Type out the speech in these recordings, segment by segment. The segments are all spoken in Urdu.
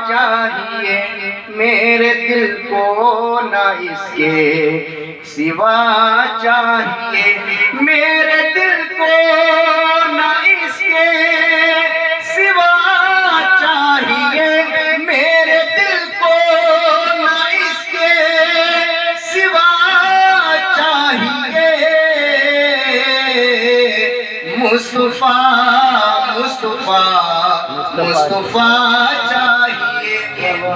چاہیے میرے دل کو نہ اس کے سوا چاہیے میرے دل کو نہ اس کے سوا چاہیے میرے دل کو نہ اس کے سوا چاہیے مصطفیٰ مصطفیٰ مصطفیٰ چاہیے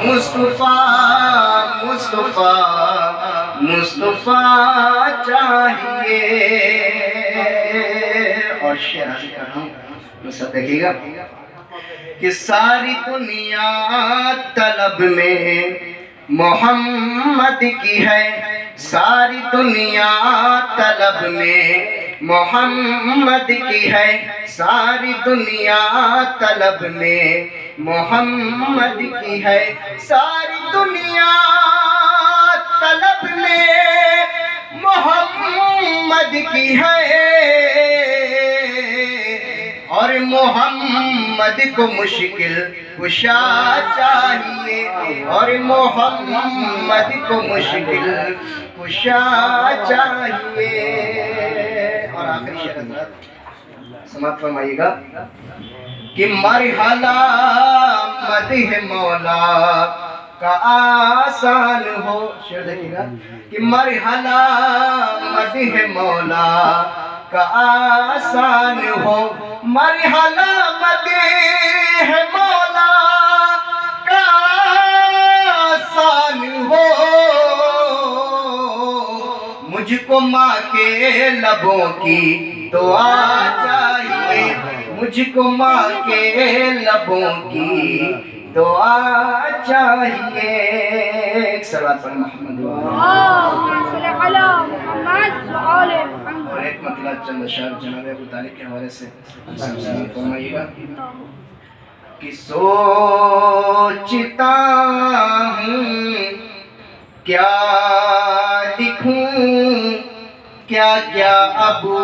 مصطفیٰ مصطفیٰ مصطفیٰ چاہیے. اور شعر حاصل کر رہا ہوں سب دیکھیے گا کہ ساری دنیا طلب میں محمد کی ہے ساری دنیا طلب میں محمد کی ہے ساری دنیا طلب میں محمد کی ہے ساری دنیا طلب میں محمد کی ہے اور محمد کو مشکل کشا چاہیے اور محمد کو مشکل کشا چاہیے. اور آخری شعر حضرات سماعت فرمائیے گا کہ مرحلہ مدح مولا کا آسان ہو. شعر دیکھیے گا کہ مرحلہ مدح مولا کا آسان ہو مرحلہ مدح مولا کا آسان ہو مجھ کو ماں کے لبوں کی دعا چاہیے مجھ کو ماں کے لبوں کی دعا چاہیے. ایک صلوات پر محمد اور ایک مطلب چند اشعار جناب ابو طالب کے حوالے سے فرمائیے گا کہ سوچتا ہوں کیا لکھوں کیا کیا ابو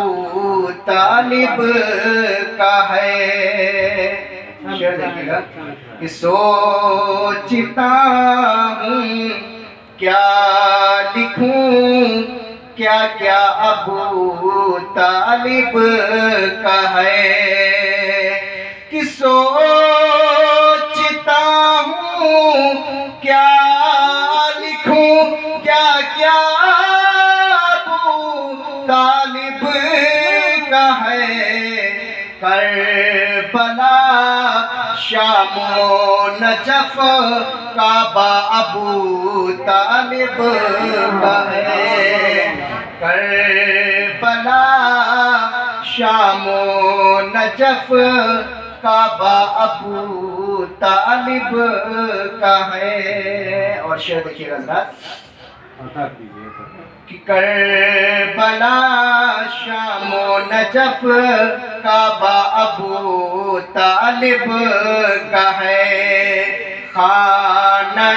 طالب کا ہے. شعر دیکھیے گا کہ سوچتا ہوں کیا لکھوں کیا کیا ابو طالب کا ہے کہ سوچتا ہوں کیا لکھوں کیا کیا ابو طالب کا ہے کربلا شام و نجف کعبہ ابو طالب کا ہے کربلا شام و نجف کعبہ ابو طالب کا ہے. اور شعر دیکھیے گا حضرات کہ کربلا شام و نجف کعبہ ابو طالب کا ہے خانہ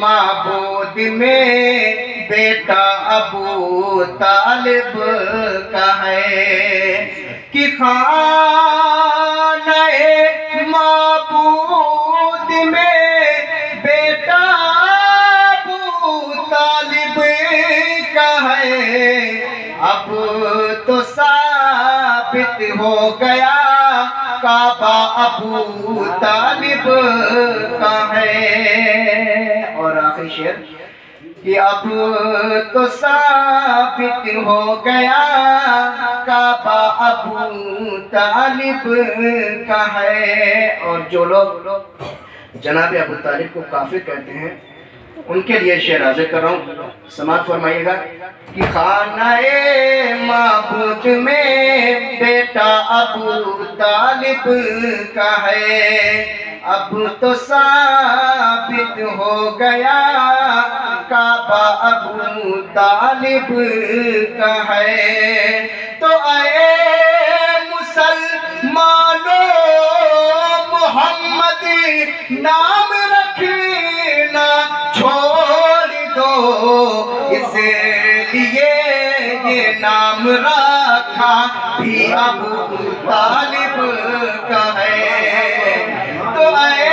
معبود میں بیٹا ابو طالب کا ہے کہ خانہ معبود میں بیٹا ابو طالب کا ہے. اب تو ثابت ہو گیا کعبہ ابو طالب کا ہے. اور آخری شعر کہ اب تو ثابت ہو گیا کعبہ ابو طالب کا ہے. اور جو لوگ جناب ابو طالب کو کافر کہتے ہیں ان کے لیے شعر حاضر کر رہا ہوں سماعت فرمائیے گا کہ خانہ معبود میں بیٹا ابو طالب کا ہے اب تو ثابت ہو گیا کعبہ ابو طالب کا ہے. تو اے مسلمانوں محمد نام رکھنا چھوڑ دو اس لیے یہ نام رکھا بھی ابو طالب کا ہے. تو اے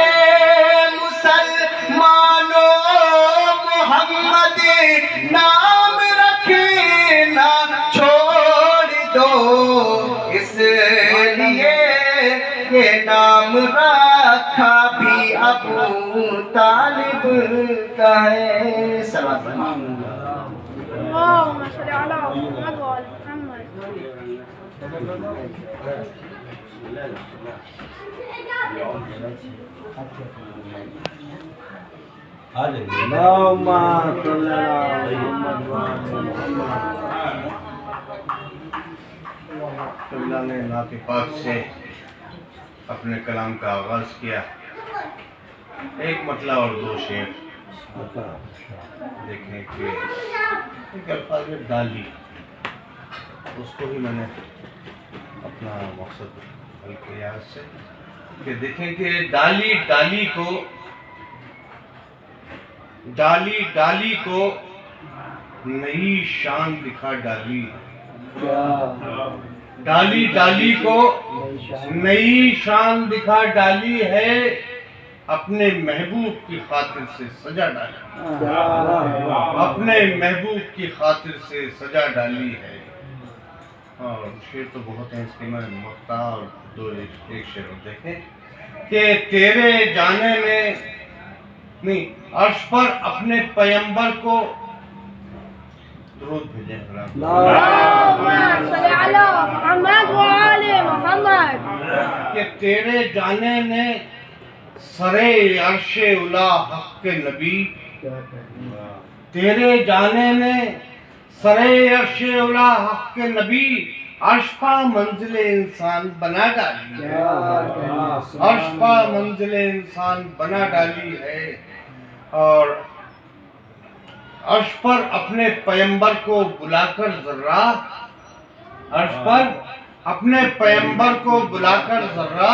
ابو طالب کا ہے. صلوات اللهم صل على محمد وعلى محمد. اللهم صل على محمد وعلى محمد. اللہ نے نعت پاک سے اپنے کلام کا آغاز کیا. ایک مطلع اور دو شعر. دیکھیں کہ ایک الفاظ ہے ڈالی، اس کو بھی میں نے اپنا مقصد حل کیا اس سے کہ دیکھیں کہ ڈالی ڈالی کو نئی شان دکھا ڈالی. ڈالی کو نئی شان دکھا ڈالی ہے، اپنے محبوب کی خاطر سے سجا ڈالی. اپنے محبوب کی خاطر سے سجا ڈالی ہے. اور شعر تو بہت ہیں، اس کے میں مقطع اور دو ایک شعر دیکھیں کہ تیرے جانے میں نہیں عرش پر اپنے پیمبر کو درود بھیجیں. اللهم صل على محمد وعلى محمد. کہ تیرے جانے نے سرے عرش اولا حق کے نبی، تیرے جانے نے سرے عرش اولا حق کے نبی عرش پا منزل انسان بنا ڈالی. عرش پا منزل انسان بنا ڈالی ہے. اور عرش پر اپنے پیمبر کو بلا کر ذرہ، عرش پر اپنے پیمبر کو بلا کر ذرہ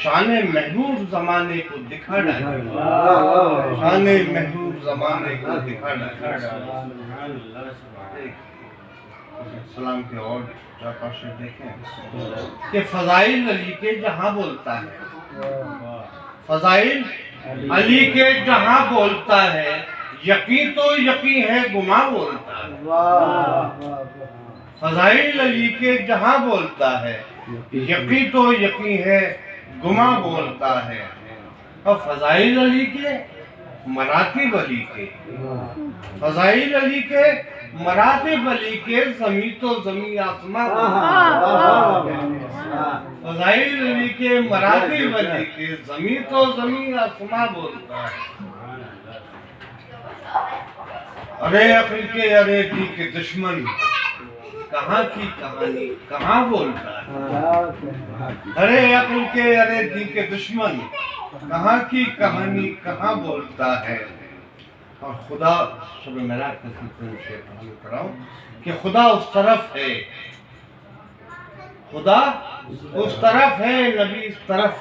شان محبوب زمانے کو دکھا ڈالی. شان محبوب زمانے کو دکھا ڈالی. سلام کے اور چاپاشے دیکھیں کہ فضائل علی کے جہاں بولتا ہے، فضائل علی کے جہاں بولتا ہے، یقین تو یقین ہے گماں بولتا ہے. فضائل علی کے جہاں بولتا ہے، یقین تو یقین ہے گماں بولتا ہے. اور فضائل علی کے مراتب علی کے، فضائل علی کے مراتب علی کے زمین تو زمین آسمان. فضائل علی کے مراتب علی کے زمین تو زمین آسمان بولتا ہے. ارے عقل کے ارے دی کے دشمن کہاں کی کہانی کہاں بولتا ہے. ارے عقل کے ارے دی کے دشمن کہاں کی کہانی کہاں بولتا ہے. اور خدا شب معراج کا سلسلہ شیخ حاضر کراؤں کہ خدا اس طرف ہے، خدا اس طرف ہے نبی اس طرف.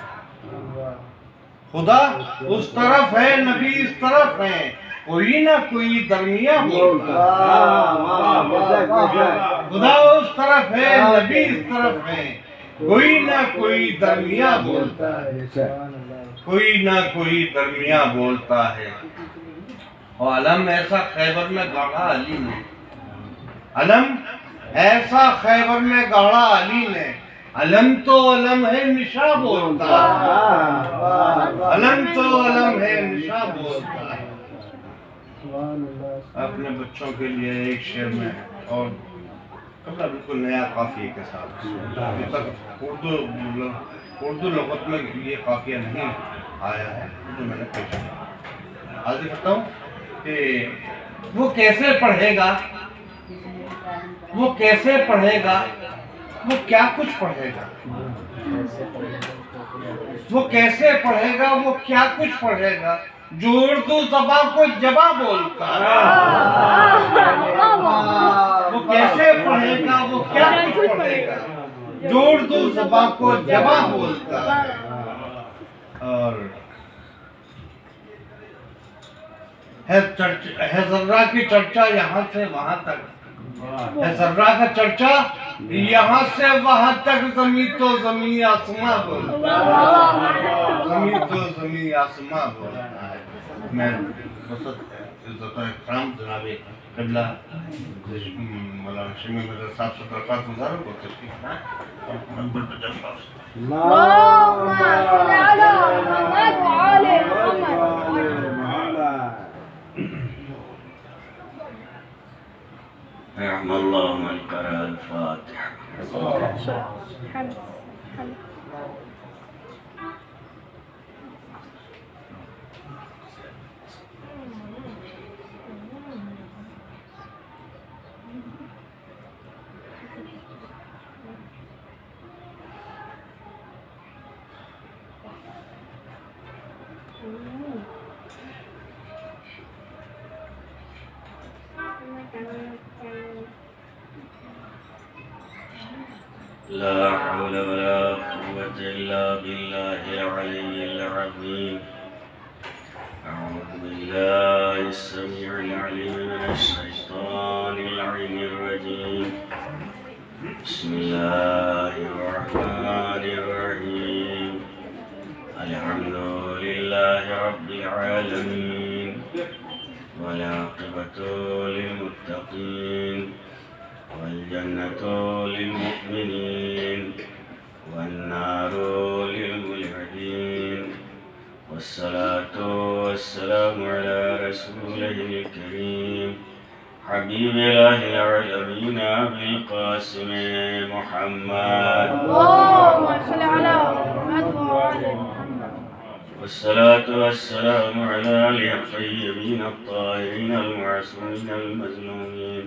خدا اس طرف ہے نبی اس طرف ہے، کوئی نہ کوئی درمیاں بولتا ہے. خدا اس طرف ہے نبی اس طرف ہے، کوئی نہ کوئی درمیاں بولتا ہے. کوئی نہ کوئی درمیاں بولتا ہے. اور علم ایسا خیبر میں گاڑا علی نے، علم ایسا خیبر میں گاڑا علی نے، علم تو علم ہے نشاں بولتا ہے. علم تو علم ہے نشاں بولتا ہے. اپنے بچوں کے لیے ایک شعر میں اور قبلہ بالکل نیا قافیے کے ساتھ. ابھی تک اردو لغت میں یہ قافیہ نہیں آیا ہے جو میں نے پیش کیا. حاضر کرتا ہوں کہ وہ کیسے پڑھے گا، وہ کیسے پڑھے گا، وہ کیا کچھ پڑھے گا. وہ کیسے پڑھے گا، وہ کیا کچھ پڑھے گا، جو اردو زبان کو جبا بولتا ہے. وہ کیسے پڑھے گا، وہ کیا کچھ پڑھے گا، جو اردو زبان کو جبا بولتا ہے. اور ہے ذرہ کی چرچا یہاں سے وہاں تک، ہے ذرہ کا چرچا یہاں سے وہاں تک، زمین تو زمین آسمان بولتا ہے. زمین تو زمین آسمان بولتا ہے. میں عزت و احترام جناب قبلہ مولانا شمی مدر صاحب سے درخواست گزاروں کو تشریف لائیں اور نمبر 50 اللهم صل على محمد وعلى لا حول ولا قوة إلا بالله العلي العظيم. أعوذ بالله السميع العليم من الشيطان اللعين الرجيم. بسم الله الرحمن الرحيم. الحمد لله رب العالمين والعاقبة للمتقين والجنة للمؤمنين والنار للملحدين والصلاة والسلام على رسوله الكريم حبيب الله العالمين أبي القاسم محمد اللهم صل على محمد وعلى محمد. والصلاة والسلام على الطيبين الطاهرين المعصومين المظلومين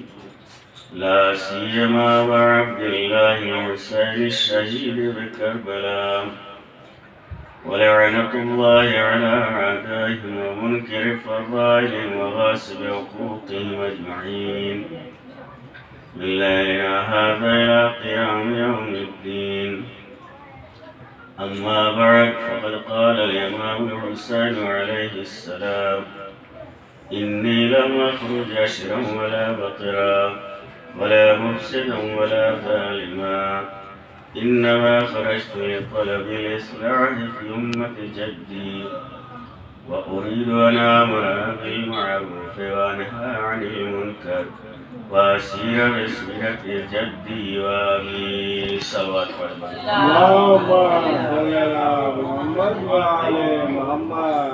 لا سيما وعبد الله الحسين الشهيد بكربلاء ولعنة الله على أعدائهم ومنكر فضائلهم وغاصب حقوقهم أجمعين من ليلنا هذا إلى قيام يوم الدين. أما بعد فقد قال الإمام الحسين عليه السلام إني لم أخرج أشرا ولا بطرا ولا مفسدا ولا ظالما إنما خرجت لطلب الإصلاح في أمة جدي وأريد أن آمر بالمعروف وأنهى عن المنكر وأسير بسيرة جدي وأبي. صلوات اللهم صل على محمد وعلى محمد.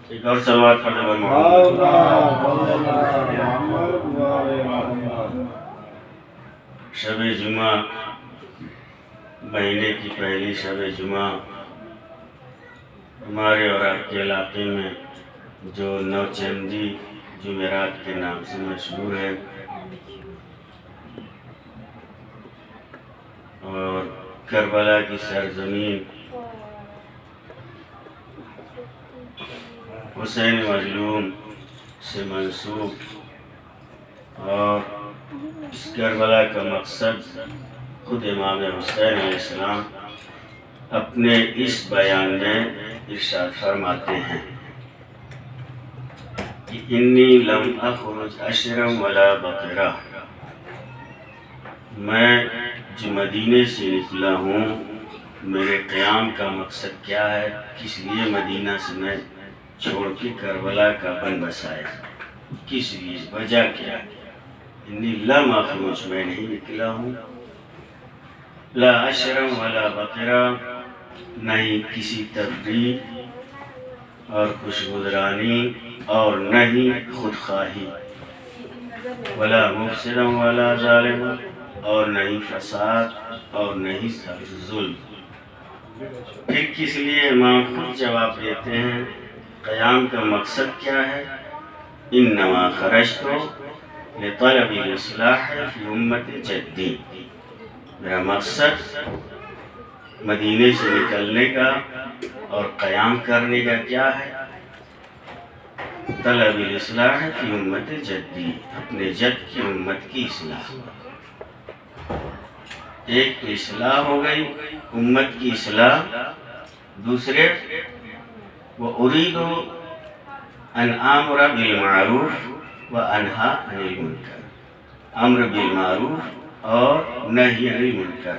ایک اور صلوات پڑھ دیں اللهم صل على محمد وعلى محمد. شب جمعہ مہینے کی پہلی شب جمعہ ہمارے اور آپ کے علاقے میں جو نوچندی جمعرات کے نام سے مشہور ہے اور کربلا کی سرزمین حسین مظلوم سے منسوب اور اس کربلا کا مقصد خود امام حسین علیہ السلام اپنے اس بیان میں ارشاد فرماتے ہیں کہ انی لم اخرج اشرا ولا بطرا، میں جو مدینے سے نکلا ہوں میرے قیام کا مقصد کیا ہے، کس لیے مدینہ سے میں چھوڑ کے کربلا کا بن بسایا، کس لیے، وجہ کیا؟ انی لم اخرج، میں نہیں نکلا ہوں، لا اشرا ولا بطرا، نہیں کسی تفریح اور خوشگذرانی اور نہیں خودخواہی، ولا مفسدا ولا ظالم، اور نہیں فساد اور نہیں ظلم. پھر کس لیے امام خود جواب دیتے ہیں قیام کا مقصد کیا ہے؟ انما خرجت لطلب الاصلاح فی امت جدی، میرا مقصد مدینے سے نکلنے کا اور قیام کرنے کا کیا ہے؟ طلب الاصلاح فی امت جدی، اپنے جد کی امت کی اصلاح. ایک تو اصلاح ہو گئی امت کی اصلاح، دوسرے وَأُرِيدُ أَنْ آمُرَ بِالْمَعْرُوفِ وَأَنْهَى عَنِ الْمُنْكَرِ، امر بالمعروف اور نہی عن المنکر.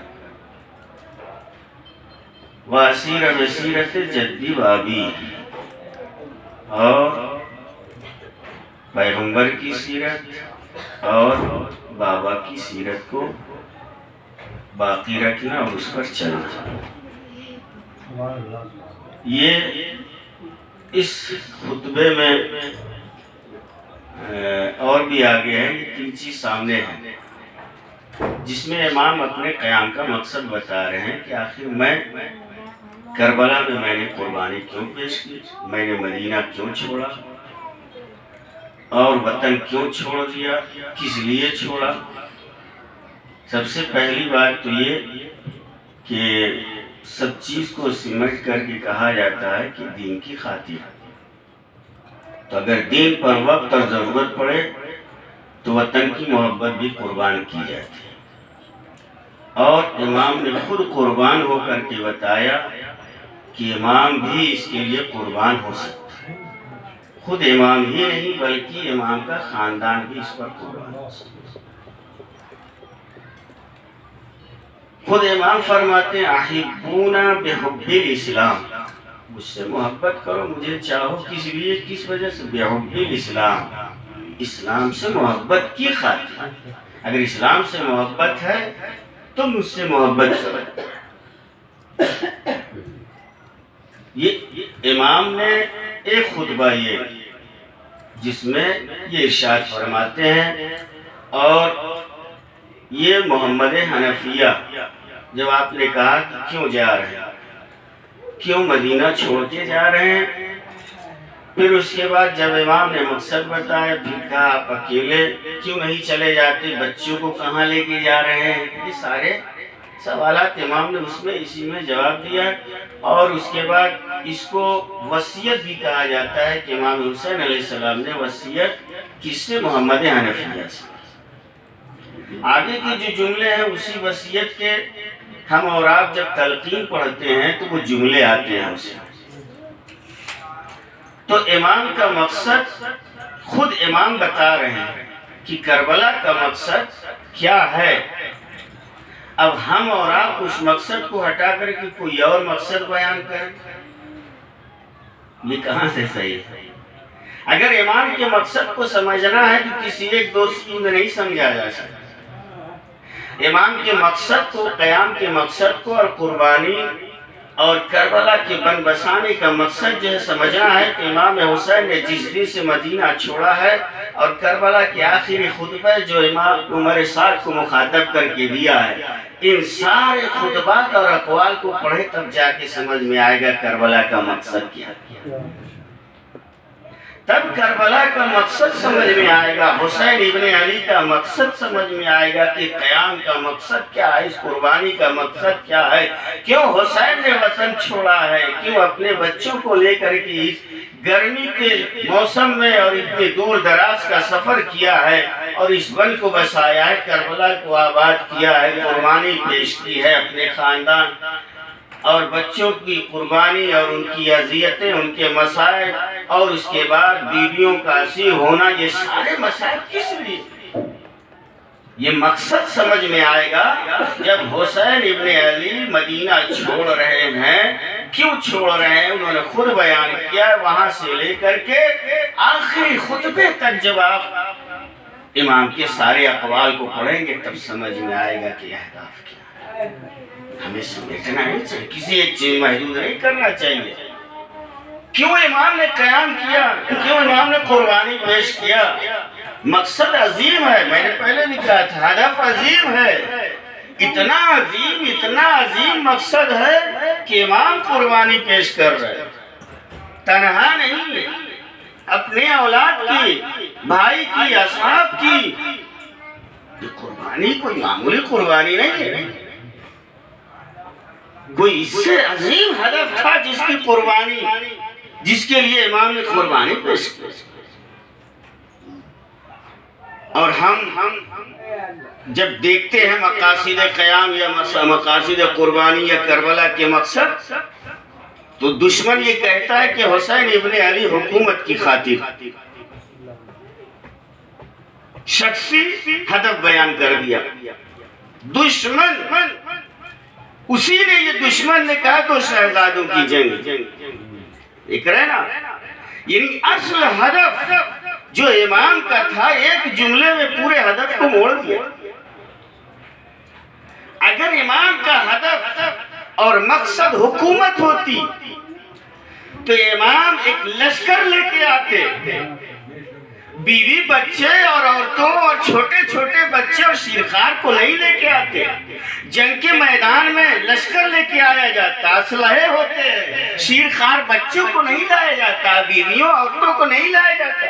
وَأَسِيرَ بِسِيرَةِ جَدِّي وَأَبِي، اور پیغمبر کی سیرت اور بابا کی سیرت کو باقی رکھنا اور اس پر چلنا. یہ اس خطبے میں اور بھی آگے ہے، یہ تین چیز سامنے ہیں جس میں امام اپنے قیام کا مقصد بتا رہے ہیں کہ آخر میں کربلا میں نے قربانی کیوں پیش کی، میں نے مدینہ کیوں چھوڑا اور وطن کیوں چھوڑ دیا، کس لیے چھوڑا. سب سے پہلی بات تو یہ کہ سب چیز کو سمٹ کر کے کہا جاتا ہے کہ دین کی خاطر. تو اگر دین پر وقت اور ضرورت پڑے تو وطن کی محبت بھی قربان کی جاتی ہے. اور امام نے خود قربان ہو کر کے بتایا کہ امام بھی اس کے لیے قربان ہو سکتا ہے. خود امام ہی نہیں بلکہ امام کا خاندان بھی اس پر قربان ہو سکتا ہے. خود امام فرماتے ہیں احبونا بحب الاسلام، مجھ سے محبت کرو، مجھے چاہو کس لیے، کس وجہ سے؟ بحب الاسلام، اسلام سے محبت کی خاطر. اگر اسلام سے محبت ہے تو مجھ سے محبت کرو. یہ امام نے ایک خطبہ یہ جس میں یہ ارشاد فرماتے ہیں. اور یہ محمد حنفیہ جب آپ نے کہا کہ کیوں جا رہے ہیں، کیوں مدینہ چھوڑ کے جا رہے ہیں، پھر اس کے بعد جب امام نے مقصد بتایا پھر کہا آپ اکیلے کیوں نہیں چلے جاتے، بچوں کو کہاں لے کے جا رہے ہیں. یہ سارے سوالات امام نے اس میں اسی میں جواب دیا. اور اس کے بعد اس کو وصیت بھی کہا جاتا ہے کہ امام حسین علیہ السلام نے وصیت کس سے؟ محمد حنفیہ سے. آگے کے جو جملے ہیں اسی وصیت کے ہم اور آپ جب تلقین پڑھتے ہیں تو وہ جملے آتے ہیں اس میں. تو امام کا مقصد خود امام بتا رہے ہیں کہ کربلا کا مقصد کیا ہے. اب ہم اور آپ اس مقصد کو ہٹا کر کے کوئی اور مقصد بیان کریں، یہ کہاں سے صحیح ہے؟ اگر امام کے مقصد کو سمجھنا ہے تو کسی ایک دوست میں نہیں سمجھا جا سکتا. امام کے مقصد کو، قیام کے مقصد کو اور قربانی اور کربلا کے بن بسانے کا مقصد جو ہے سمجھنا ہے کہ امام حسین نے جس دن سے مدینہ چھوڑا ہے اور کربلا کے آخری خطبہ جو امام عمر سعد کو مخاطب کر کے دیا ہے، ان سارے خطبات اور اقوال کو پڑھے تب جا کے سمجھ میں آئے گا کربلا کا مقصد کیا. تب کربلا کا مقصد سمجھ میں آئے گا، حسین ابن علی کا مقصد سمجھ میں آئے گا کہ قیام کا مقصد کیا ہے، اس قربانی کا مقصد کیا ہے، کیوں حسین نے وطن چھوڑا ہے، کیوں اپنے بچوں کو لے کر کے اس گرمی کے موسم میں اور اتنے دور دراز کا سفر کیا ہے اور اس بن کو بسایا ہے، کربلا کو آباد کیا ہے، قربانی پیش کی ہے اپنے خاندان اور بچوں کی قربانی اور ان کی اذیتیں، ان کے مسائل اور اس کے بعد بیویوں کا اسیر ہونا، یہ سارے مسائل کس لیے؟ یہ مقصد سمجھ میں آئے گا جب حسین ابن علی مدینہ چھوڑ رہے ہیں. کیوں چھوڑ رہے ہیں انہوں نے خود بیان کیا. وہاں سے لے کر کے آخری خطبے تک جب آپ امام کے سارے اقوال کو پڑھیں گے تب سمجھ میں آئے گا کہ اہداف کیا ہے. ہمیں سمیٹنا نہیں چاہیے، کسی ایک چیز محدود نہیں کرنا چاہیے. کیوں امام نے قیام کیا، کیوں امام نے قربانی پیش کیا؟ مقصد عظیم ہے، میں نے پہلے بھی کہا تھا ہدف عظیم ہے. اتنا عظیم مقصد ہے کہ امام قربانی پیش کر رہے ہیں. تنہا نہیں، اپنے اولاد کی، بھائی کی، اصحاب کی. یہ قربانی کوئی معمولی قربانی نہیں ہے، کوئی اس سے عظیم ہدف تھا جس کی قربانی، جس کے لیے امام نے قربانی پیش کی. اور ہم جب دیکھتے ہیں مقاصد قیام یا مقاصد قربانی یا کربلا کے مقصد، تو دشمن یہ کہتا ہے کہ حسین ابن علی حکومت کی خاطر شخصی ہدف بیان کر دیا. دشمن اسی نے یہ دشمن نے کہا تو شہزادوں کی جنگ دیکھ رہے نا. یعنی اصل ہدف جو امام کا تھا ایک جملے میں پورے ہدف کو موڑ دیا. اگر امام کا ہدف اور مقصد حکومت ہوتی تو امام ایک لشکر لے کے آتے، بیوی بچے اور عورتوں اور چھوٹے چھوٹے بچے اور شیرخوار کو نہیں لے کے آتے. جنگ کے میدان میں لشکر لے کے آیا جاتا، اسلحے ہوتے ہیں، شیرخوار بچوں کو نہیں لایا جاتا، بیویوں عورتوں کو نہیں لایا جاتا.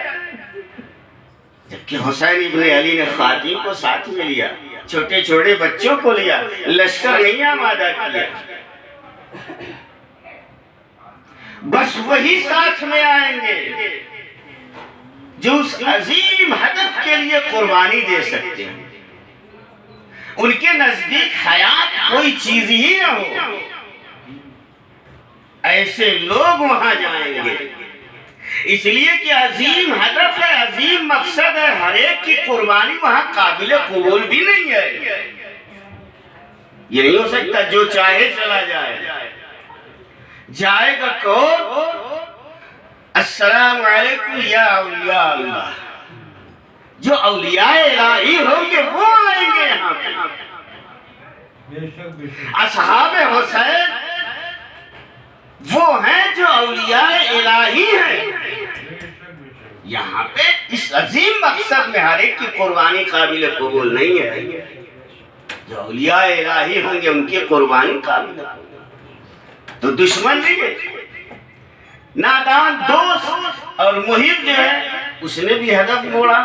جبکہ حسین ابن علی نے خواتین کو ساتھ میں لیا، چھوٹے چھوٹے بچوں کو لیا، لشکر نہیں آمادہ کیا. بس وہی ساتھ میں آئیں گے جو اس عظیم ہدف کے لیے قربانی دے سکتے ہیں. ان کے نزدیک حیات کوئی چیز ہی نہ ہو. ایسے لوگ وہاں جائیں گے، اس لیے کہ عظیم ہدف ہے، عظیم مقصد ہے. ہر ایک کی قربانی وہاں قابل قبول بھی نہیں ہے. یہ نہیں ہو سکتا جو چاہے چلا جائے. جائے گا کون؟ السلام علیکم یا اولیاء اللہ. جو اولیاء الہی ہوں گے وہ آئیں گے یہاں پہ. اصحاب حسین وہ ہیں جو اولیاء الہی ہیں. یہاں پہ اس عظیم مقصد میں ہر ایک کی قربانی قابل قبول نہیں ہے. جو اولیاء الہی ہوں گے ان کی قربانی قابل قبول. تو دشمن بھی ہے، نادان دوست اور محب جو ہے اس نے بھی ہدف موڑا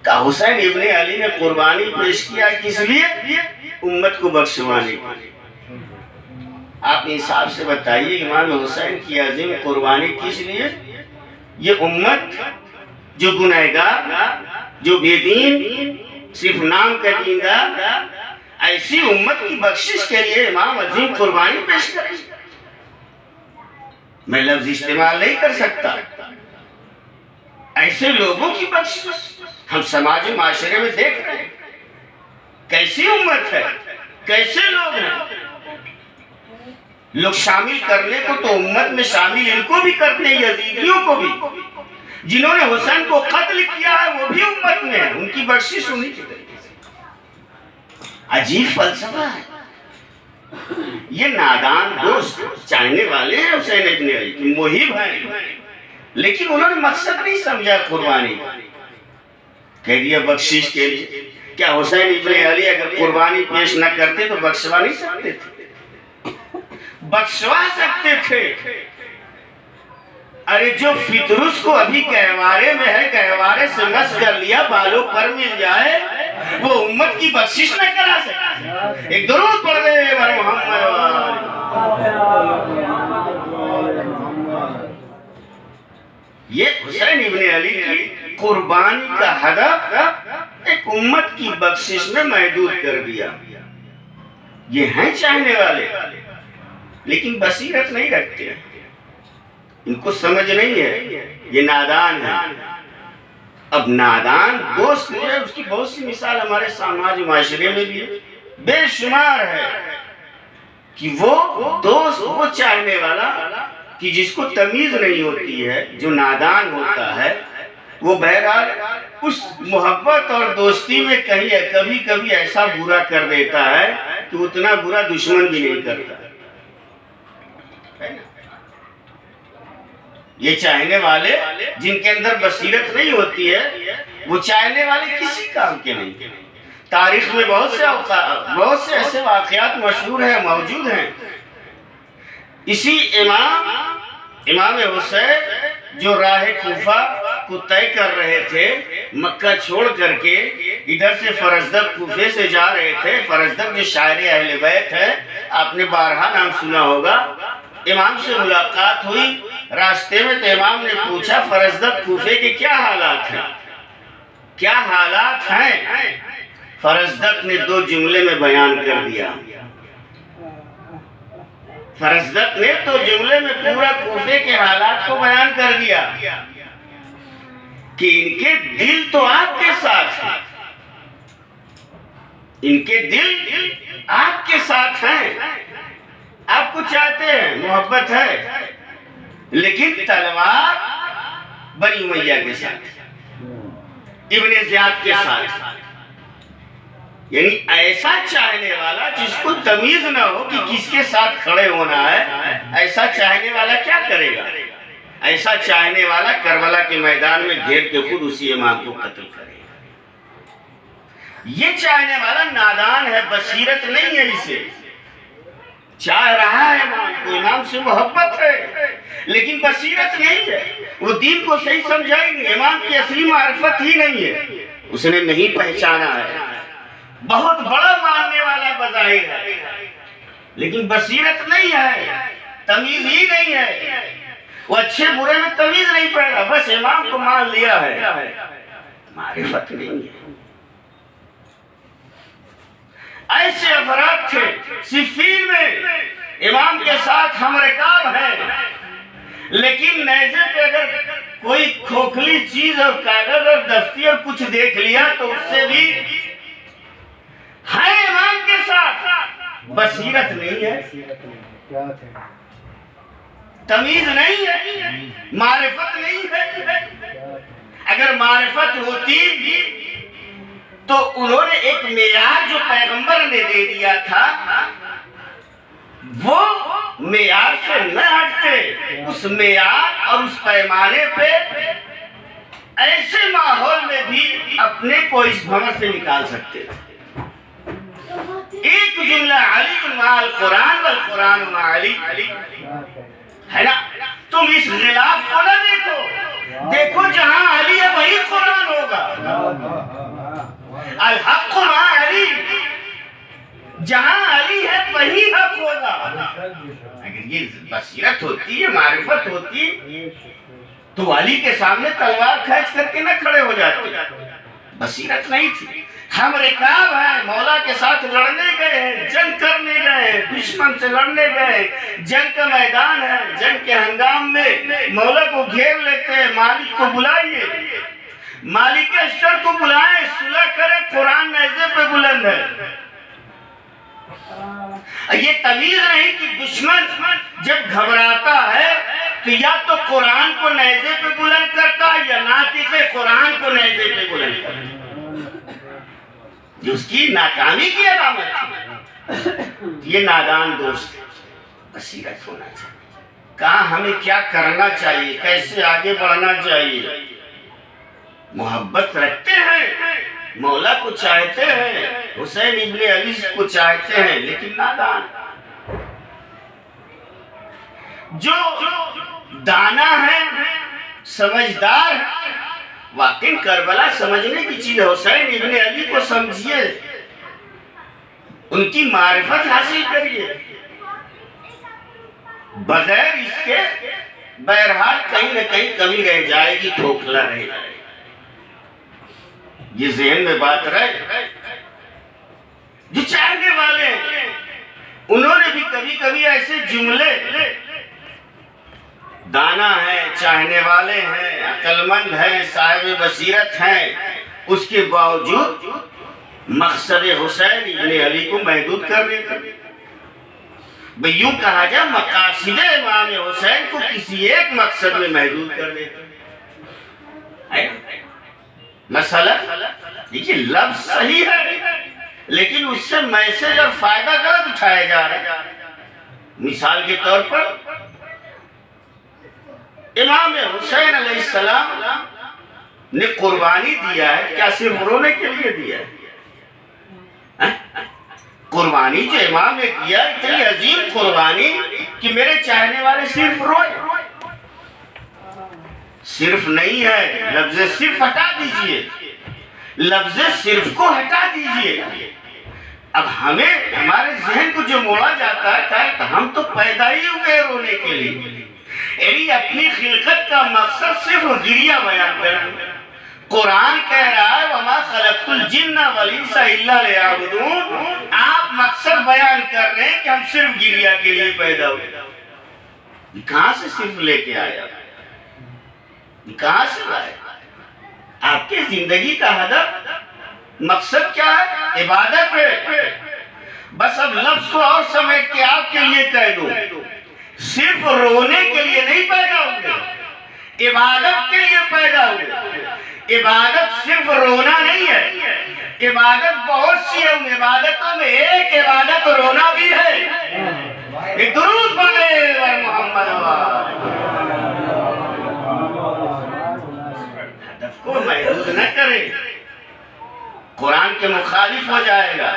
کہ حسین ابن علی نے قربانی پیش کیا کس لیے؟ امت کو بخشوانے کے لیے. آپ انصاف سے بتائیے امام حسین کی عظیم قربانی کس لیے؟ یہ امت جو گنہگار، جو بے دین، صرف نام کا دیندار، ایسی امت کی بخشش کے لیے امام عظیم قربانی پیش کرے. میں لفظ استعمال نہیں کر سکتا. ایسے لوگوں کی بخشش ہم سماجی معاشرے میں دیکھ رہے ہیں. کیسی امت ہے، کیسے لوگ ہیں. لوگ شامل کرنے کو تو امت میں شامل ان کو بھی کرتے ہیں، یزیدیوں کو بھی. جنہوں نے حسین کو قتل کیا ہے وہ بھی امت میں ہیں، ان کی بخشش انہی کی طریقے سے. عجیب فلسفہ ہے. یہ نادان دوست چاہنے والے ہیں حسین ابن علی کی، محب ہیں، لیکن انہوں نے مقصد نہیں سمجھا قربانی. کہہ دیا بخشش کے لیے. کیا حسین ابن علی اگر قربانی پیش نہ کرتے تو بخشوا نہیں سکتے تھے؟ بخشوا سکتے تھے. ارے جو فطرس کو ابھی گہوارے میں ہے، گہوارے سے مس کر لیا، بالوں پر مل جائے، وہ امت کی بخشش نہ کرا سکتے. ایک درود پڑھ دے محمد. یہ حسین ابن علی کی قربانی کا ہدف ایک امت کی بخشش میں محدود کر دیا. یہ ہیں چاہنے والے لیکن بصیرت نہیں رکھتے، ان کو سمجھ نہیں ہے، یہ نادان ہے. اب نادان دوست جو ہے اس کی بہت سی مثال ہمارے سماجی معاشرے میں بھی بے شمار ہے کہ وہ دوست، وہ چاہنے والا کہ جس کو تمیز نہیں ہوتی ہے، جو نادان ہوتا ہے، وہ بہرحال اس محبت اور دوستی میں کبھی کبھی ایسا برا کر دیتا ہے کہ اتنا برا دشمن بھی نہیں کرتا. یہ چاہنے والے جن کے اندر بصیرت نہیں ہوتی ہے، وہ چاہنے والے کسی کام کے نہیں. تاریخ میں بہت سے ایسے واقعات مشہور ہیں، موجود ہیں. اسی امام حسین جو راہ کوفہ کو طے کر رہے تھے، مکہ چھوڑ کر کے ادھر سے فرزدق کوفے سے جا رہے تھے. فرزدق جو شاعر اہل بیت ہے، آپ نے بارہا نام سنا ہوگا. امام سے ملاقات ہوئی راستے میں تو امام نے پوچھا فرزدق کوفے کے کیا حالات ہیں، کیا حالات ہیں. فرزدق نے 2 جملے میں بیان کر دیا. فرزدق نے 2 جملے میں پورا کوفے کے حالات کو بیان کر دیا کہ ان کے دل تو آپ کے ساتھ ہیں، ان کے دل آپ کے ساتھ ہیں، آپ کو چاہتے ہیں، محبت ہے، لیکن تلوار بنی امیہ کے ساتھ، ابن زیاد کے ساتھ. یعنی ایسا چاہنے والا جس کو تمیز نہ ہو کہ کس کے ساتھ کھڑے ہونا ہے، ایسا چاہنے والا کیا کرے گا؟ ایسا چاہنے والا کربلا کے میدان میں گھیر کے خود اسی امام کو قتل کرے گا. یہ چاہنے والا نادان ہے، بصیرت نہیں ہے. اسے چاہ رہا ہے امام کو، امام سے محبت ہے، لیکن بصیرت نہیں ہے. وہ دین کو صحیح سمجھا ہی نہیں، امام کی اصلی معرفت ہی نہیں ہے، اس نے نہیں پہچانا ہے. بہت بڑا ماننے والا بظاہر ہے لیکن بصیرت نہیں ہے. تمیز ہی نہیں ہے، وہ اچھے برے میں تمیز نہیں پڑا، بس امام کو مان لیا ہے، معرفت نہیں ہے۔ ایسے افراد تھے صفین میں امام کے ساتھ ہم رکاب ہیں، لیکن نیزے پہ اگر کوئی کھوکھلی چیز اور کاغذ اور دستی اور کچھ دیکھ لیا تو اس سے بھی ہے امام کے ساتھ، بصیرت نہیں ہے، تمیز نہیں ہے، معرفت نہیں ہے۔ اگر معرفت ہوتی تو انہوں نے ایک معیار جو پیغمبر نے دے دیا تھا وہ معیار سے نہ ہٹتے، اس معیار اور اس پیمانے پہ ایسے ماحول میں بھی اپنے کو اس بھنور سے نکال سکتے تھے۔ ایک جملہ علی مع القرآن والقرآن مع علی ہے نا، تم اس غلاف کو نہ دیکھو، دیکھو جہاں علی ہے وہی قرآن ہوگا، الحق مع علی، جہاں علی ہے وہی حق ہوگا۔ اگر یہ بصیرت ہوتی ہے، معرفت ہوتی تو علی کے سامنے تلوار کھینچ کر کے نہ کھڑے ہو جاتے، بصیرت نہیں تھی۔ ہم رکاب ہیں، مولا کے ساتھ لڑنے گئے ہیں، جنگ کرنے گئے ہیں، دشمن سے لڑنے گئے، جنگ کا میدان ہے، جنگ کے ہنگام میں مولا کو گھیر لیتے ہیں، مالک کو بلائیے، مالک اشتر کو بلائیں، صلح کریں، قرآن نیزے پہ بلند ہے۔ یہ تمیز نہیں کہ دشمن جب گھبراتا ہے تو یا تو قرآن کو نیزے پہ بلند کرتا ہے یا ناطق قرآن کو نیزے پہ بلند کرتا ہے، یہ اس کی ناکامی کی علامت تھی۔ یہ نادان دوست، بصیرت ہونا چاہیے، کہاں ہمیں کیا کرنا چاہیے، کیسے آگے بڑھنا چاہیے، محبت رکھتے ہیں، مولا کو چاہتے ہیں، حسین ابن علی کو چاہتے ہیں، لیکن نادان۔ جو دانا ہے، سمجھدار، واقعی کربلا سمجھنے کی چیز ہے، حسین ابن علی کو سمجھیے، ان کی معرفت حاصل کریے، بغیر اس کے بہرحال کہیں نہ کہیں کمی رہ جائے گی، کھوکھلا رہے گا۔ یہ ذہن میں بات رہے، جو چاہنے والے ہیں انہوں نے بھی کبھی کبھی ایسے جملے، دانا ہے، چاہنے والے ہیں، عقل مند ہیں، صاحب بصیرت ہیں، اس کے باوجود مقصد حسین ابن علی کو محدود کر دیتے۔ بھئی یوں کہا جائے مقاصد امام حسین کو کسی ایک مقصد میں محدود کر دیتے۔ مسئلہ دیکھیے، لفظ صحیح ہے لیکن اس سے میسج اور فائدہ غلط اٹھایا جا رہا ہے۔ مثال کے طور پر امام حسین علیہ السلام نے قربانی دیا ہے، کیا صرف رونے کے لیے دیا ہے؟ قربانی جو امام نے دیا اتنی عظیم قربانی کہ میرے چاہنے والے صرف روئے، صرف نہیں ہے، لفظ صرف ہٹا دیجئے، لفظ صرف کو ہٹا دیجئے۔ اب ہمیں ہمارے ذہن کو جو موڑا جاتا ہے کہ ہم تو پیدا ہی ہوئے رونے کے لیے، یعنی اپنی خلقت کا مقصد صرف گریہ بیان کرنا۔ قرآن کہہ رہا ہے وَمَا خَلَقْتُ الْجِنَّ وَالْإِنسَ إِلَّا لِيَعْبُدُونَ، آپ مقصد بیان کر رہے ہیں کہ ہم صرف گریہ کے لیے پیدا ہوئے۔ کہاں سے صرف لے کے آیا، کہاں سے لائے؟ آپ کی زندگی کا ہدف، مقصد کیا ہے؟ عبادت ہے۔ بس اب لفظ کو اور سمیٹ کے آپ کے لیے کہہ دوں، صرف رونے کے لیے نہیں پیدا ہوئے، عبادت کے لیے پیدا ہوئے۔ عبادت صرف رونا نہیں ہے، عبادت بہت سی ہے، ان عبادتوں میں ایک عبادت رونا بھی ہے۔ ایک درود پڑھے محمد ہدف کو محدود نہ کریں، قرآن کے مخالف ہو جائے گا،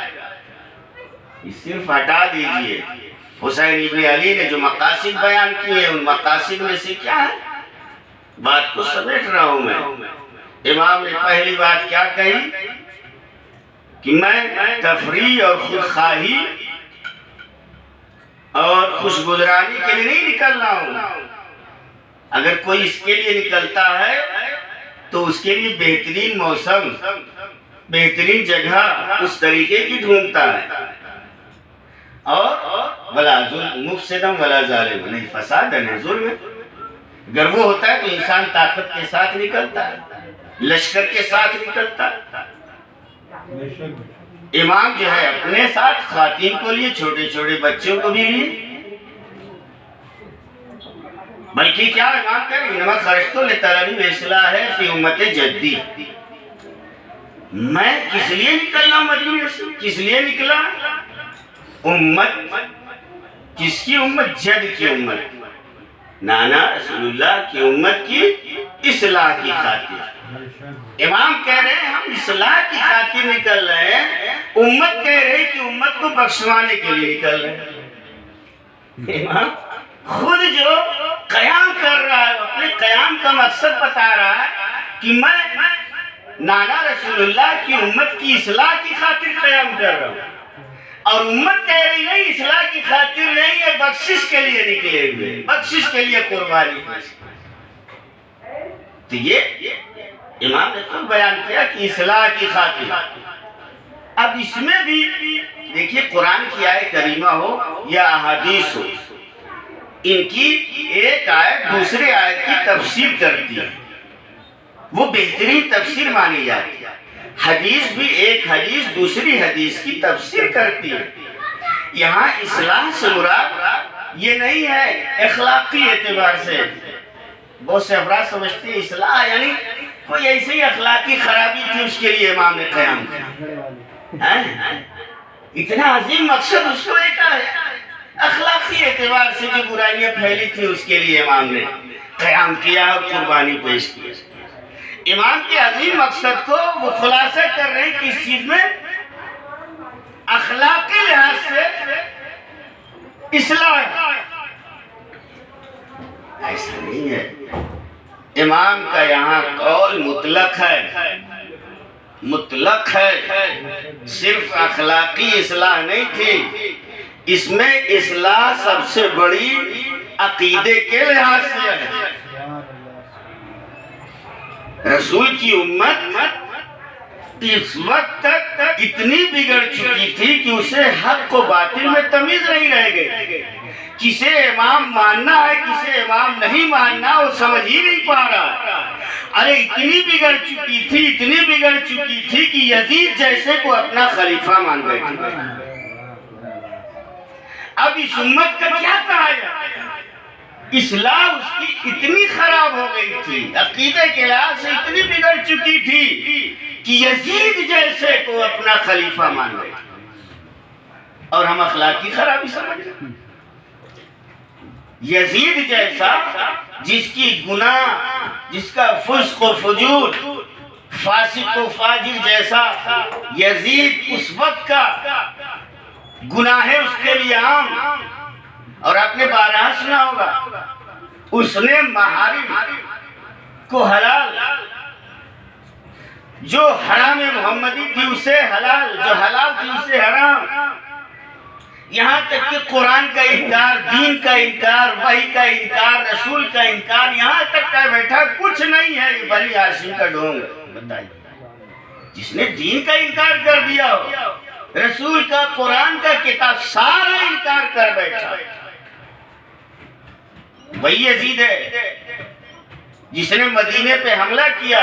صرف ہٹا دیجئے۔ حسین ابن علی نے جو مقاصد بیان کیے ان مقاصد میں سے کیا ہے؟ بات کو سمیٹ رہا ہوں میں۔ امام نے پہلی بات کیا کہی کہ میں تفریح اور خودخواہی اور خوشگذرانی کے لیے نہیں نکل رہا ہوں. اگر کوئی اس کے لیے نکلتا ہے تو اس کے لیے بہترین موسم، بہترین جگہ اس طریقے کی ڈھونڈتا ہے. اور ولا ظلم مفسدم ولا ظالم، نہیں فساد ہے نہیں ظلم ہے. اگر وہ ہوتا ہے تو انسان طاقت کے ساتھ نکلتا ہے، لشکر کے ساتھ نکلتا ہے. امام جو ہے اپنے ساتھ خواتین کو لیے، چھوٹے چھوٹے بچوں کو بھی لیے. بلکہ کیا امام کہہ رہے ہیں انما خرجت لطلب اصلاح فی امت جدی. میں کس لیے نکلنا مدینے سے؟ کس لیے نکلا؟ امت، کس کی امت؟ جد کی امت، نانا رسول اللہ کی امت کی اصلاح کی خاطر. امام کہہ رہے ہیں ہم اصلاح کی خاطر نکل رہے ہیں، امت کہہ رہے ہیں کہ امت کو بخشوانے کے لیے نکل رہے ہیں. امام خود جو قیام کر رہا ہے، اپنے قیام کا مقصد بتا رہا ہے کہ میں نانا رسول اللہ کی امت کی اصلاح کی خاطر قیام کر رہا ہوں. اور امت کہہ رہی نہیں اصلاح کی خاطر نہیں ہے، بخشش کے لیے نکلے ہوئے، بخشش کے لیے قربانی. تو یہ امام نے خود بیان کیا کہ اصلاح کی خاطر. اب اس میں بھی دیکھیے قرآن کی آیت کریمہ ہو یا احادیث ہو، ان کی ایک آیت دوسرے آیت کی تفسیر کرتی ہے، وہ بہترین تفسیر مانی جاتی ہے. حدیث بھی ایک حدیث دوسری حدیث کی تفسیر کرتی ہے. یہاں اصلاح سے مراد یہ نہیں ہے اخلاقی اعتبار سے. بہت سے افراد سمجھتے ہیں اصلاح یعنی کوئی ایسی اخلاقی خرابی تھی اس کے لیے امام نے قیام کیا. اتنا عظیم مقصد اس کو ایک ہے، اخلاقی اعتبار سے جو برائیاں پھیلی تھی اس کے لیے امام نے قیام کیا اور قربانی پیش کی. امام کے عظیم مقصد کو وہ خلاصہ کر رہے ہیں کس چیز میں؟ اخلاقی لحاظ سے اصلاح. ایسا نہیں ہے، امام کا یہاں قول مطلق ہے، مطلق ہے. صرف اخلاقی اصلاح نہیں تھی، اس میں اصلاح سب سے بڑی عقیدے کے لحاظ سے ہے. رسول کی امت اس وقت تک اتنی بگڑ چکی تھی کہ اسے حق و باطل میں تمیز نہیں رہ گئی. کسے امام ماننا ہے کسے امام نہیں ماننا وہ سمجھ ہی نہیں پا رہا. ارے اتنی بگڑ چکی تھی، اتنی بگڑ چکی تھی کہ یزید جیسے کو اپنا خلیفہ مان بیٹھے. اب اس امت کا کیا کہا جائے؟ اصلاح اس کی اتنی خراب ہو گئی تھی، عقیدے کے لحاظ سے اتنی بگڑ چکی تھی کہ یزید جیسے کو اپنا خلیفہ مان بیٹھے. اور ہم اخلاقی خرابی سمجھ رہے ہیں. یزید جیسا جس کی گناہ، جس کا فسق و فجور، فاسق و فاجر جیسا یزید اس وقت کا گناہ ہے اس کے لیے عام. اور آپ نے بارہا سنا ہوگا اس نے محارم کو حلال، جو حرام محمدی تھی اسے حلال، جو حلال تھی اسے حرام. یہاں تک کہ قرآن کا انکار، دین کا انکار، وحی کا انکار، رسول کا انکار، یہاں تک کہہ بیٹھا کچھ نہیں ہے یہ بنی ہاشم کا ڈھونگ. بتائیے جس نے دین کا انکار کر دیا ہو، رسول کا، قرآن کا، کتاب سارا انکار کر بیٹھا، وہی یزید ہے جس نے مدینے پہ حملہ کیا.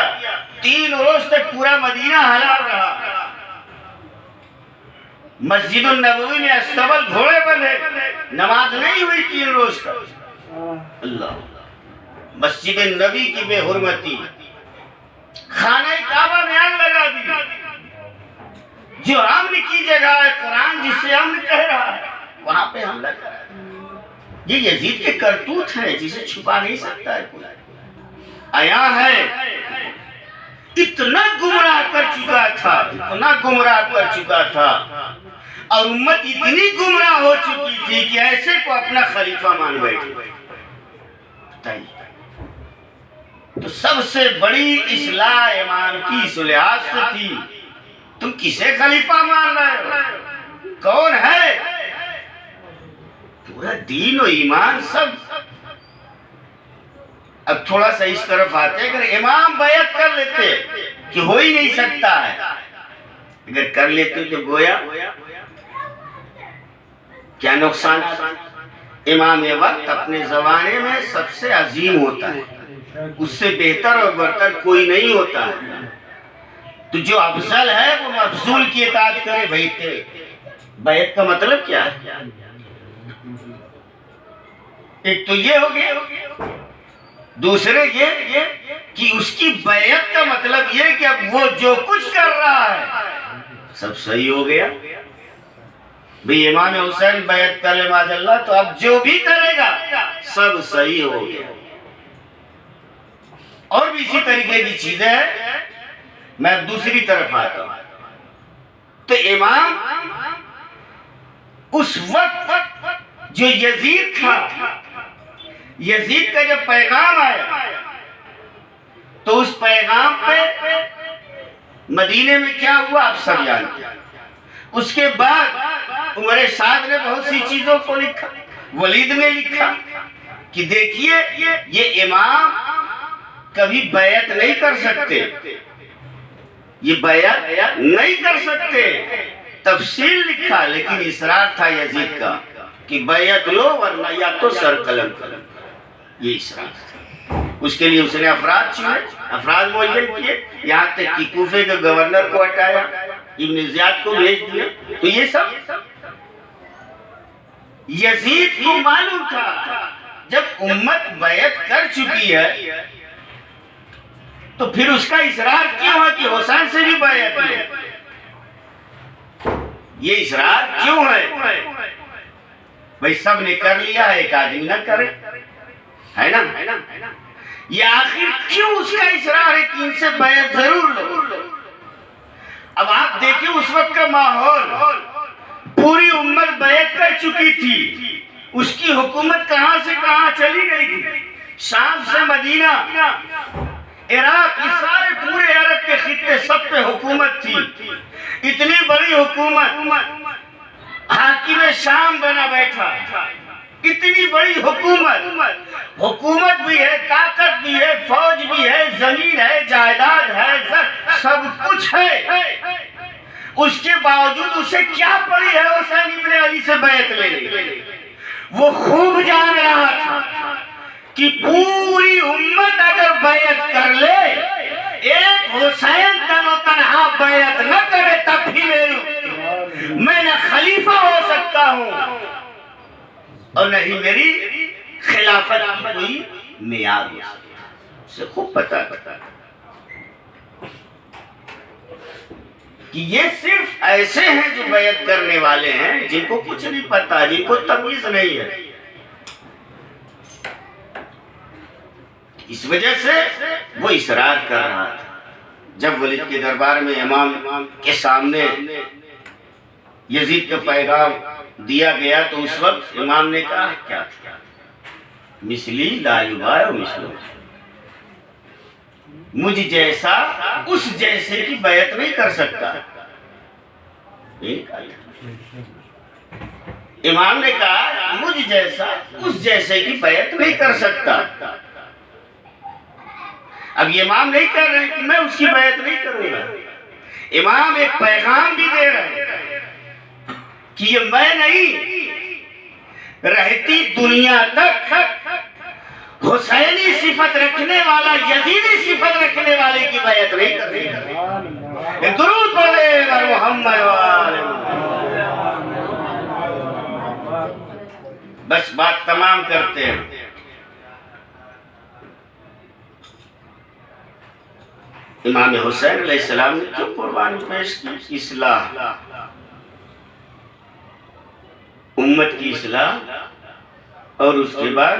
3 روز تک پورا مدینہ حلال رہا. مسجد النبوی میں استبل گھوڑے بندھے، نماز نہیں ہوئی 3 روز تک. اللہ، مسجد النبی کی بے حرمتی، خانہ کعبہ میں آگ لگا دی. جو امن کی جگہ ہے، قرآن جس سے امن کہہ رہا ہے، وہاں پہ حملہ کرا. یہ یزید کے کرتوت ہیں جسے چھپا نہیں سکتا ہے کوئی. آیا ہے اتنا گمراہ کر چکا تھا، اتنا گمراہ کر چکا تھا، اور امت اتنی گمراہ ہو چکی تھی کہ ایسے کو اپنا خلیفہ مان بیٹھے. تو سب سے بڑی اصلاح امام کی اس لحاظ سے تھی. تم کسے خلیفہ مان رہے ہو؟ کون ہے؟ پورا دین و ایمان سب. اب تھوڑا سا اس طرف آتے، اگر امام بیعت کر لیتے کہ ہو ہی نہیں سکتا ہے، اگر کر لیتے تو گویا کیا نقصان. امام وقت اپنے زمانے میں سب سے عظیم ہوتا ہے، اس سے بہتر اور برتر کوئی نہیں ہوتا ہے. تو جو افضل ہے وہ مفضول کی اطاعت کرے. بیعت کا مطلب کیا ہے؟ ایک تو یہ ہو گیا، دوسرے یہ کہ اس کی بیعت کا مطلب یہ کہ اب وہ جو کچھ کر رہا ہے سب صحیح ہو گیا. بھی امام حسین بیعت کر لے معاذ اللہ تو اب جو بھی کرے گا سب صحیح ہو گیا. اور بھی اسی طریقے کی چیزیں ہیں. میں دوسری طرف آتا ہوں تو امام اس وقت جو یزید تھا، یزید کا جب پیغام آیا تو اس پیغام پہ مدینے میں کیا ہوا آپ سب جانتے ہیں. اس کے بعد عمر سعد نے بہت سی چیزوں کو لکھا، ولید نے لکھا کہ دیکھیے یہ امام کبھی بیعت نہیں کر سکتے، یہ بیعت نہیں کر سکتے. تفصیل لکھا، لیکن اصرار تھا یزید کا کہ بیعت لو ورنہ یا تو سر قلم کرو. یہ اصرار تھا. اس کے لیے اس نے افراد چنے، افراد معین کیے، یہاں تک کہ کوفے کے گورنر کو ہٹایا، ابن زیاد کو بھیج دیا. تو یہ سب یزید کو معلوم تھا جب امت بیعت کر چکی ہے تو پھر اس کا اصرار کیوں ہے کہ حسین سے بھی بیعت لے. یہ اصرار کیوں ہے؟ بھئی سب نے کر لیا ہے، ایک آدمی نہ کرے، ہے نا. یہ آخر کیوں اس کا اصرار ہے کہ ان سے بیعت ضرور لو. اب آپ دیکھیں اس وقت کا ماحول، پوری امت بیعت کر چکی تھی، اس کی حکومت کہاں سے کہاں چلی گئی تھی. شام سے مدینہ، عراق، یہ سارے پورے عرب کے خطے سب پہ حکومت تھی. اتنی بڑی حکومت، حاکم شام بنا بیٹھا. اتنی بڑی حکومت بھی ہے، طاقت بھی ہے، فوج بھی ہے، زمین ہے، جائیداد ہے، سب کچھ ہے. اس کے باوجود اسے کیا پڑی ہے حسین ابن علی سے بیعت لینے. وہ خوب جان رہا تھا کہ پوری امت اگر بیعت کر لے، ایک حسین تن و تنہا بیعت نہ کرے تب بھی میں نہ خلیفہ ہو سکتا ہوں اور نہ ہی میری خلافت کی کوئی معیار ہو سکتا. اسے خوب پتا کہ یہ صرف ایسے ہیں جو بیعت کرنے والے ہیں جن کو کچھ نہیں پتا، جن کو تمیز نہیں ہے. اس وجہ سے وہ اصرار کر رہا تھا. جب ولید کے دربار میں امام کے سامنے یزید کا پیغام دیا گیا تو اس وقت امام نے کہا کیا تھا؟ مثلی لا یبایع مثلہ، مجھ جیسا اس جیسے کی بیعت نہیں کر سکتا. امام نے کہا مجھ جیسا اس جیسے کی بیعت نہیں کر سکتا. اب یہ امام نہیں کر رہے کہ میں اس کی بیعت نہیں کروں گا. امام ایک پیغام بھی دے رہے ہیں کہ یہ میں نہیں، رہتی دنیا تک حسینی صفت رکھنے والا، یزیدی صفت رکھنے والے کی بیعت نہیں کرے گا. درود پڑھے بر محمد و آل محمد. بس بات تمام کرتے ہیں. امام حسین علیہ السلام نے کیوں قربانی پیش کی؟ اصلاح، امت کی اصلاح، اور اس کے بعد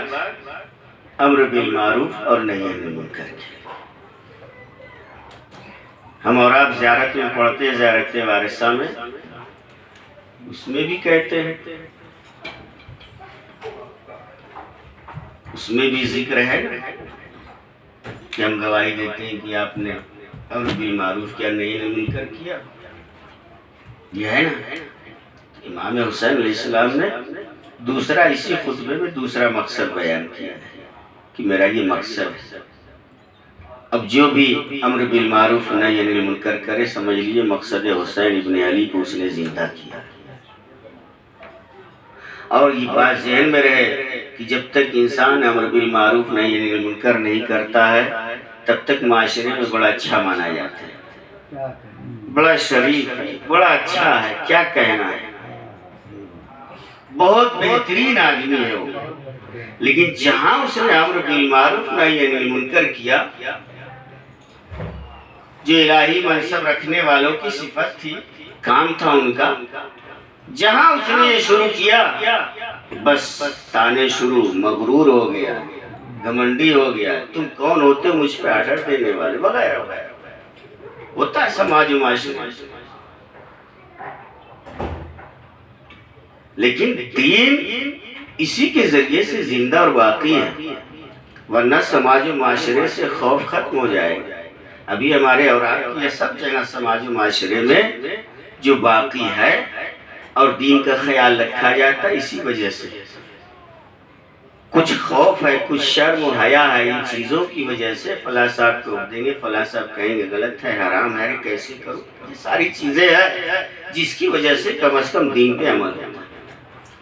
امر بالمعروف اور نہی عن المنکر کی. ہم اور آپ زیارت میں پڑھتے ہیں، زیارت وارثہ میں، اس میں بھی کہتے ہیں، اس میں بھی ذکر ہے کہ ہم گواہی دیتے ہیں کہ آپ نے امر بالمعروف کیا، نہی عن المنکر کیا. یہ ہے نا، امام حسین علیہ السلام نے دوسرا اسی خطبے میں دوسرا مقصد بیان کیا ہے کہ میرا یہ مقصد ہے۔ اب جو بھی امر بالمعروف نہی عن المنکر کرے سمجھ لیے مقصد حسین ابن علی کو اس نے زندہ کیا۔ اور یہ بات ذہن میں رہے کہ جب تک انسان امر بالمعروف نہی عن المنکر نہیں کرتا ہے تب تک معاشرے میں بڑا اچھا مانا جاتا ہے، بڑا شریف ہے، بڑا اچھا ہے، کیا کہنا ہے، بہت بہترین آدمی ہے وہ۔ لیکن جہاں اس نے امر بالمعروف نہی عن المنکر کیا، جو الہی منصب رکھنے والوں کی صفت تھی، کام تھا ان کا، جہاں اس نے یہ شروع کیا بس تانے شروع، مغرور ہو گیا، گھمنڈی ہو گیا، تم کون ہوتے مجھ پہ آرڈر دینے والے، وغیرہ وغیرہ۔ ہوتا ہے سماج و معاشرے، لیکن دین اسی کے ذریعے سے زندہ اور باقی ہے، ورنہ سماج و معاشرے سے خوف ختم ہو جائے گا۔ ابھی ہمارے اوراق یہ سب جگہ سماج و معاشرے میں جو باقی ہے اور دین کا خیال رکھا جاتا ہے، اسی وجہ سے کچھ خوف ہے، کچھ شرم و حیا ہے، ان چیزوں کی وجہ سے فلاں صاحب کو دیں گے، فلاں صاحب کہیں گے غلط ہے، حرام ہے، کیسے کروں، یہ ساری چیزیں ہیں جس کی وجہ سے کم از کم دین پہ عمل ہے۔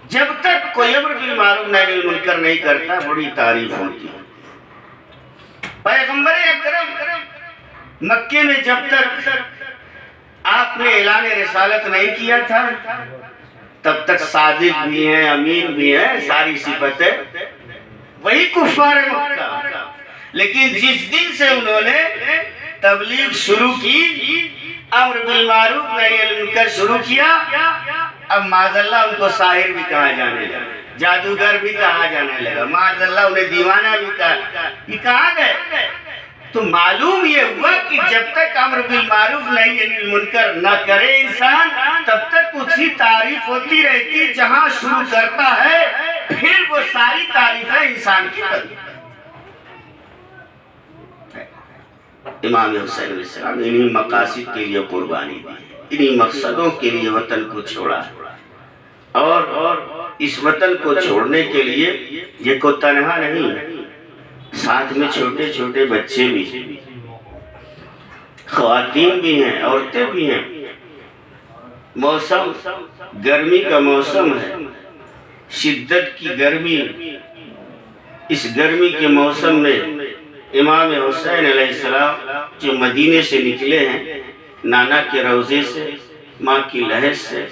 جب تک کوئی امر بالمعروف نہی عن المنکر نہیں کرتا بڑی تعریف ہوتی ہے۔ پیغمبر اکرم مکے میں جب تک آپ نے اعلان رسالت نہیں کیا تھا تب تک صادق بھی ہیں، امین بھی ہیں، ساری صفتیں وہی کفار مکہ۔ لیکن جس دن سے انہوں نے تبلیغ شروع کی، امر بالمعروف نہی عن المنکر شروع کیا، اب معاذ اللہ ان کو ساحر بھی کہا جانے لگا، جادوگر بھی کہا جانے لگا، معاذ اللہ انہیں دیوانہ بھی کہا۔ یہ کہاں گئے؟ تو معلوم یہ ہوا کہ جب تک امر بالمعروف نہی عن المنکر نہ کرے انسان تب تک اس کی تعریف ہوتی رہتی، جہاں شروع کرتا ہے پھر وہ ساری تعریفیں انسان کی بنتی۔ امام حسین علیہ السلام نے انہی مقاصد کے لیے قربانی دی، انہی مقصدوں کے لیے وطن کو چھوڑا، اور اس وطن کو چھوڑنے کے لیے یہ کو تنہا نہیں، ساتھ میں چھوٹے چھوٹے بچے بھی، خواتین بھی ہیں، عورتیں بھی ہیں۔ موسم گرمی کا موسم ہے، شدت کی گرمی، اس گرمی کے موسم میں امام حسین علیہ السلام جو مدینے سے نکلے ہیں، نانا کے روضے سے، ماں کی لہر سے،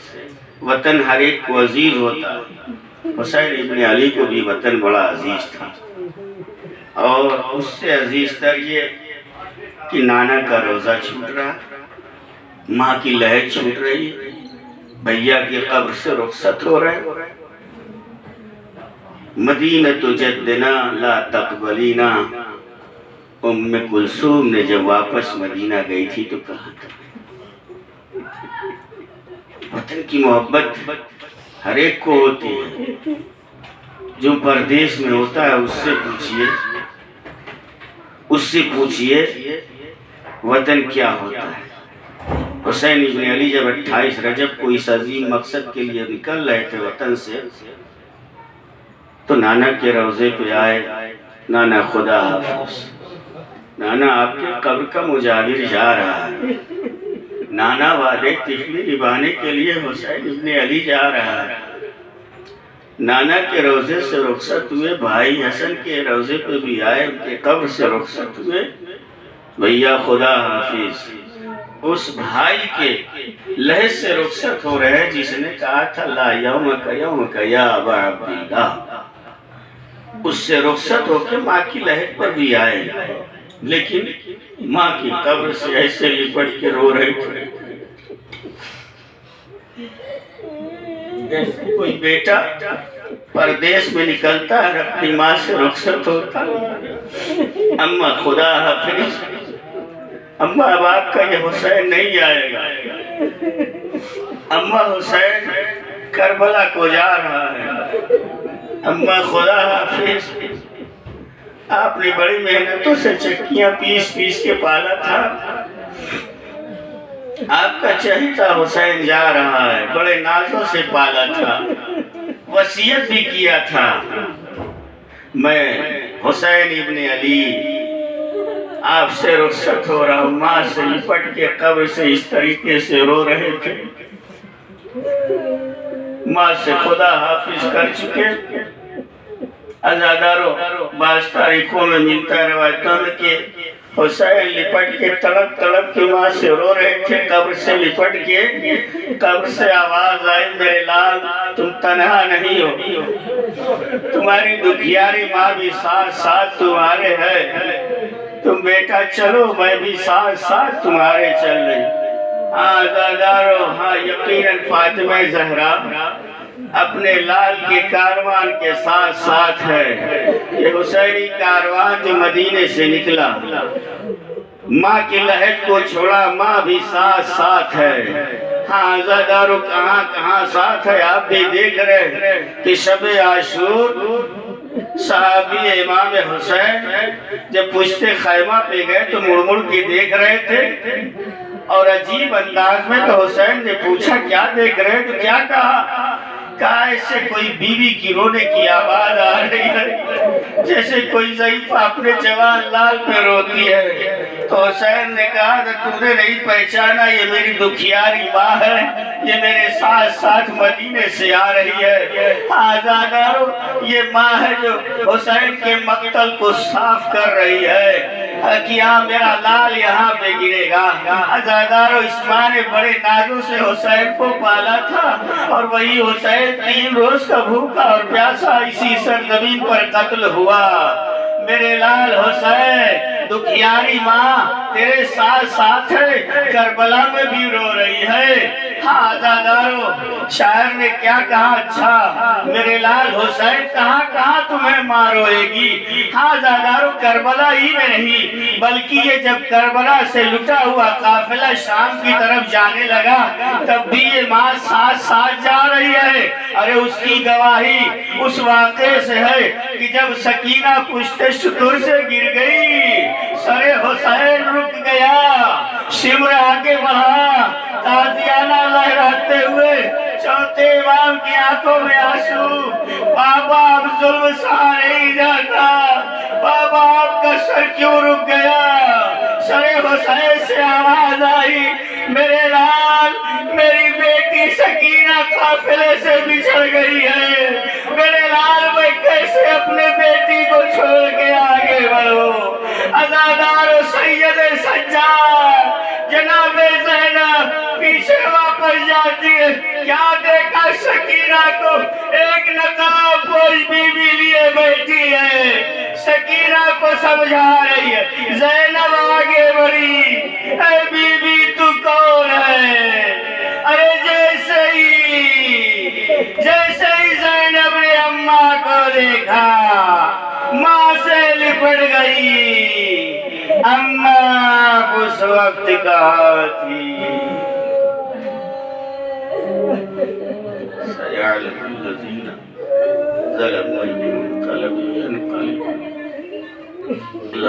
وطن ہر ایک کو عزیز ہوتا ہے۔ حسین ابن علی کو بھی وطن بڑا عزیز تھا، اور اس سے عزیز تر یہ کہ نانا کا روزہ چھوٹ رہا، ماں کی لہر چھوٹ رہی، بھیا کی قبر سے رخصت ہو رہے۔ مدینہ جدنا لا تقبلینا، ام کلثوم نے جب واپس مدینہ گئی تھی تو کہا تھا وطن کی محبت ہر ایک کو ہوتی ہے، جو پردیس میں ہوتا ہے اس سے پوچھئے وطن کیا ہوتا ہے۔ حسین ابن علی جب 28 رجب کو اس عظیم مقصد کے لیے نکل رہے تھے وطن سے، تو نانا کے روضے پہ آئے، نانا خدا حافظ، نانا آپ کے قبر کا مجاور جا رہا ہے، نانا وعدے طفلی نبھانے کے لیے حسین ابن علی جا رہا ہے۔ نانا کے روضے سے رخصت ہوئے، بھائی حسن کے روضے پہ بھی آئے، ان کے قبر سے رخصت ہوئے، بھیا خدا حافظ، اس بھائی کے لہر سے رخصت ہو رہے جس نے کہا تھا لا یومک یومک یا ابا عبداللہ، اس سے رخصت ہو کے ماں کی لہر پر بھی آئے، لیکن ماں کی قبر سے ایسے لپٹ کے رو رہے تھے جیسے کوئی بیٹا پردیس میں نکلتا ہے اپنی ماں سے رخصت ہوتا ہے۔ اماں خدا حافظ، اماں اب آپ کا یہ حسین نہیں آئے گا، اماں حسین کربلا کو جا رہا ہے، اماں خدا حافظ، آپ نے بڑی محنتوں سے چکیاں پیس پیس کے پالا تھا، آپ کا چہیتا حسین جا رہا ہے، بڑے نازوں سے پالا تھا، وصیت بھی کیا تھا، میں حسین ابن علی آپ سے رخصت ہو رہا ہوں۔ ماں سے لپٹ کے قبر سے اس طریقے سے رو رہے تھے، ماں سے خدا حافظ کر چکے۔ عزاداروں، بعض تاریخوں میں ملتا ہے روایتوں میں کہ حسین لپٹ کے تڑپ تڑپ کے ماں سے رو رہے تھے، قبر سے لپٹ کے۔ قبر سے آواز آئی، میرے لال تم تنہا نہیں ہو، تمہاری دکھیاری ماں بھی ساتھ ساتھ تمہارے ہے، تم بیٹا چلو، میں بھی ساتھ ساتھ تمہارے چل رہی۔ ہاں عزاداروں، ہاں یقیناً فاطمہ زہرا اپنے لال کے کاروان کے ساتھ ساتھ ہے۔ یہ حسینی کاروان جو مدینے سے نکلا، ماں کی لہد کو چھوڑا، ماں بھی ساتھ ساتھ ہے۔ ہاں عزادارو، کہاں کہاں ساتھ ہے، آپ بھی دیکھ رہے کہ شب عاشور صحابی امام حسین جب پشت خیمہ پہ گئے تو مڑ مڑ کے دیکھ رہے تھے، اور عجیب انداز میں تو حسین نے پوچھا کیا دیکھ رہے، تو کیا کہا ایسے کوئی بیوی کی رونے کی آواز آ رہی ہے، جیسے کوئی ضعیفہ اپنے جوان لال پہ روتی ہے۔ تو حسین نے کہا کہ تو نے نہیں پہچانا، یہ میری دکھیاری ماں ہے، یہ میرے ساتھ ساتھ مدینے سے آ رہی ہے۔ آزادارو، یہ ماں ہے جو حسین کے مقتل کو صاف کر رہی ہے کہ ہاں میرا لال یہاں پہ گرے گا۔ عزادارو، اس ماں نے بڑے نازوں سے حسین کو پالا تھا، اور وہی حسین 3 روز کا بھوکا اور پیاسا اسی سرزمین پر قتل ہوا۔ میرے لال حسین، دکھیاری ماں تیرے ساتھ ساتھ ہے، کربلا میں بھی رو رہی ہے۔ ہاں عزادارو، شاعر نے کیا کہا، اچھا میرے لال حسین کہاں کہاں تمہیں ماں روئے گی۔ ہاں عزادارو، کربلا ہی میں نہیں بلکہ یہ جب کربلا سے لٹا ہوا قافلہ شام کی طرف جانے لگا، تب بھی یہ ماں ساتھ ساتھ جا رہی ہے۔ ارے اس کی گواہی اس واقعے سے ہے کہ جب سکینہ پشت شتر سے گر گئی، سر حسین رک گیا، شمر آگے بڑھا، تازیانہ لہراتے ہوئے چوتھے امام کی آنکھوں میں آنسو۔ بابا اب ظلم سہا نہیں جاتا، بابا آپ کا سر کیوں رک گیا؟ سر حسین سے آواز آئی، میرے لال میری بیٹی سکینہ قافلے سے بچھڑ گئی ہے، میرے لال میں کیسے اپنے بیٹی کو چھوڑ کے آگے بڑھوں؟ عزادار سید سجاد جناب زینب پیچھے واپس جاتی ہے، کیا دیکھا سکینہ کو ایک نقاب پوش بیوی لیے بیٹھی ہے، سکینہ کو سمجھا رہی ہے۔ زینب آگے بڑھی، اے بی بی تو کون ہے؟ ارے جیسے ہی زینب نے اماں کو دیکھا، ماں سے لپٹ گئی۔ اماں اس وقت کہاں تھی؟ سَيَعْلَمُ الَّذِينَ ظَلَمُوا أَيُّ مُنقَلَبٍ يَنقَلِبُونَ